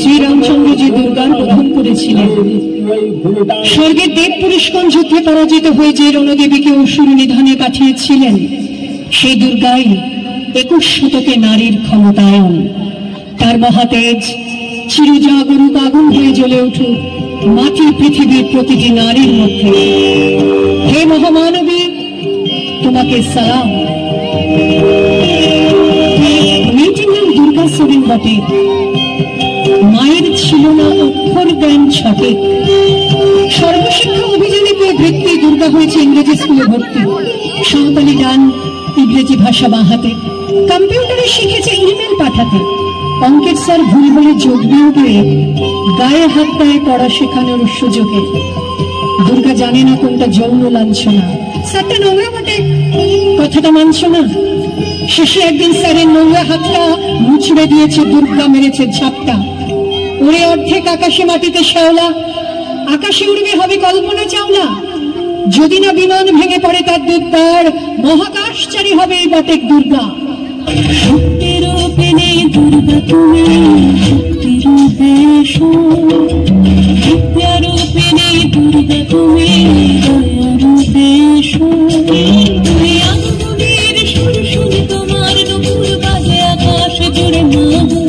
শ্রীরামচন্দ্রজি দুর্গার বোধন করেছিলেন। স্বর্গের দেব পুরুষগণ যুদ্ধে পরাজিত হয়ে যে রণদেবীকে অসুর নিধনে পাঠিয়েছিলেন, সেই দুর্গাই 21 শতকে নারীর ক্ষমতায়ন। তার মহাতেজ চিরজাগরুক আগুন হয়ে জ্বলে উঠুক মাটি পৃথিবীর প্রতিটি নারীর মধ্যে। হে মহামানবী, তোমাকে সালাম। মেয়েটির নাম দুর্গা সেবিন বটে। মায়ের ছিল না অক্ষর জ্ঞান সঠিক। সর্বশিক্ষা অভিযানে পেয়ে বৃত্তি দুর্গা হয়েছে ইংরেজি স্কুলে ভর্তি। সাঁওতালি গান, ইংরেজি ভাষা বাহাতে, কম্পিউটারে শিখেছে ইমেল পাঠাতে। অঙ্কের স্যার ভুল বলে যোগ বিয়োগ দিয়ে গায়ে হাত পায়ে পড়া শেখানোর সুযোগে দুর্গা জানে না কোনটা যৌন লাঞ্ছনা। স্যারটা নোংরা বটে, কথাটা মানছ না। শেষে একদিন স্যারের নোংরা হাতটা মুচড়ে দিয়েছে, দুর্গা মেরেছে ঝাপটা। ওরে অর্ধেক আকাশে মাটিতে শ্যাওলা, আকাশে উড়বে হবে কল্পনা চাওলা। যদি না বিমান ভেঙে পড়ে তার দুর্দার, মহাকাশচারী হবে এই বটেক দুর্গা। শক্তিরূপিণী দুর্গা তুমি, শক্তিরূপে এসো। বিদ্যারূপিণী দুর্গা তুমি, দয়ারূপে এসো। তুমি আগুনের সুর শুনে তোমার নুপুর বাজে আকাশ জুড়ে মাগো।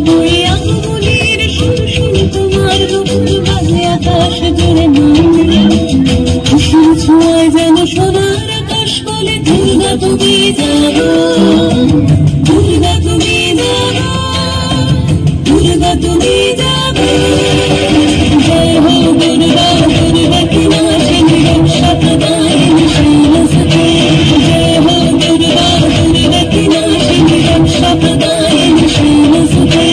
তুমি আগুনের সুর শুনে তোমার নুপুর বাজে আকাশ জুড়ে মাগো। খুশির ছোঁয়ায় যেন সোনার আকাশ বলে দুর্গা তুমি যাবো, দুর্গা তুমি যাবো, দুর্গা তুমি যাবো। জয় হো দুর্গা, দুর্গা কি নাশিনী রক্ষাপ্রদায়িনী শৈলসুতে। জয় হো দুর্গা, দুর্গা কি নাশিনী রক্ষাপ্রদায়িনী শৈলসুতে।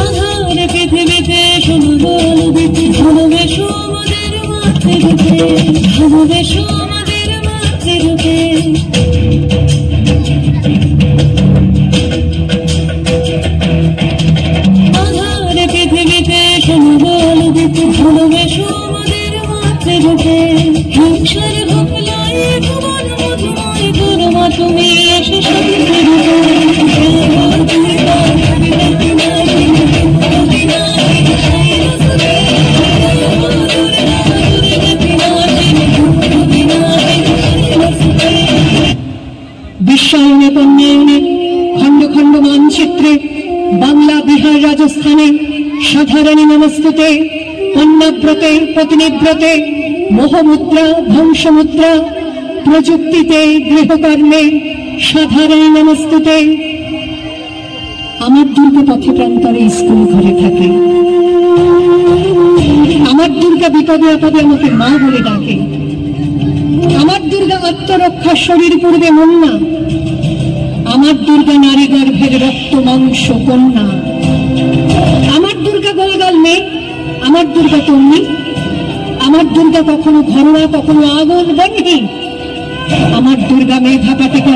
আধার পৃথিবীতে সমুদল দিতে ভালোবেসো আমাদের মাতৃরূপে, ভালোবেসো আমাদের মাতৃরূপে। আধার পৃথিবীতে সমুদল দিতে ভালোবেসো আমাদের মাতৃরূপে। হিংসার ঘোপলায় ভুবন মধুময় করো মা তুমি এসে শান্তি রূপে। বিশ্বায়নে পণ্যায়নে খণ্ড খণ্ড মানচিত্রে বাংলা, বিহার, রাজস্থানে সাধারণী নমস্তুতে। পণ্যাব্রতে, পত্নীব্রতে, মোহমুদ্রা, ধ্বংসমুদ্রা, প্রযুক্তিতে, গৃহকর্মে সাধারণী নমস্তুতে। আমার দুর্গা পথে প্রান্তরে স্কুল ঘরে থাকে। আমার দুর্গা বিপদে আপদে আমাকে মা বলে ডাকে। আমার দুর্গা আত্মরক্ষা, শরীর পূর্বে মন্না। আমার দুর্গা নারী গর্ভের রক্ত মাংস কন্যা। আমার দুর্গা গোলগাল মেয়ে, আমার দুর্গা তন্নি। আমার দুর্গা কখনো ঘরোয়া, কখনো আগুন বন্যী। আমার দুর্গা মেঘা পাটিকা,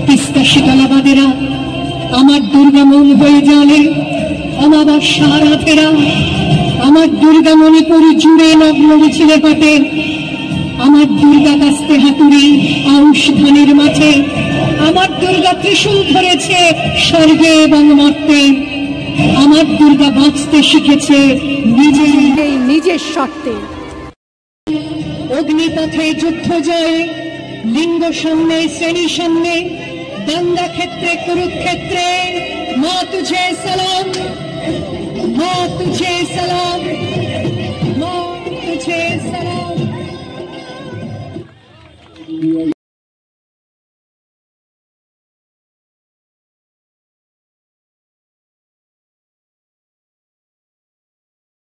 তিস্তা শীতলাবাদেরা। আমার দুর্গা মন হয়ে জানে অমাবস্যা রাতেরা। আমার দুর্গা মণিপুরি জুড়ে নগ্ন মিছিলে হাঁটে। আমার দুর্গা কাস্তে হাতুড়ি আউশ ধানের মাঠে। আমার দুর্গা ত্রিশূল ধরেছে স্বর্গে এবং মর্তে। আমার দুর্গা বাঁচতে শিখেছে নিজের স্বার্থে। অগ্নিপথে যুদ্ধ জয়ে, লিঙ্গ সামনে, শ্রেণী সামনে, দাঙ্গা ক্ষেত্রে, কুরুক্ষেত্রে। মা তুঝে সালাম, মা তুঝে সালাম, মা তুঝে সালাম।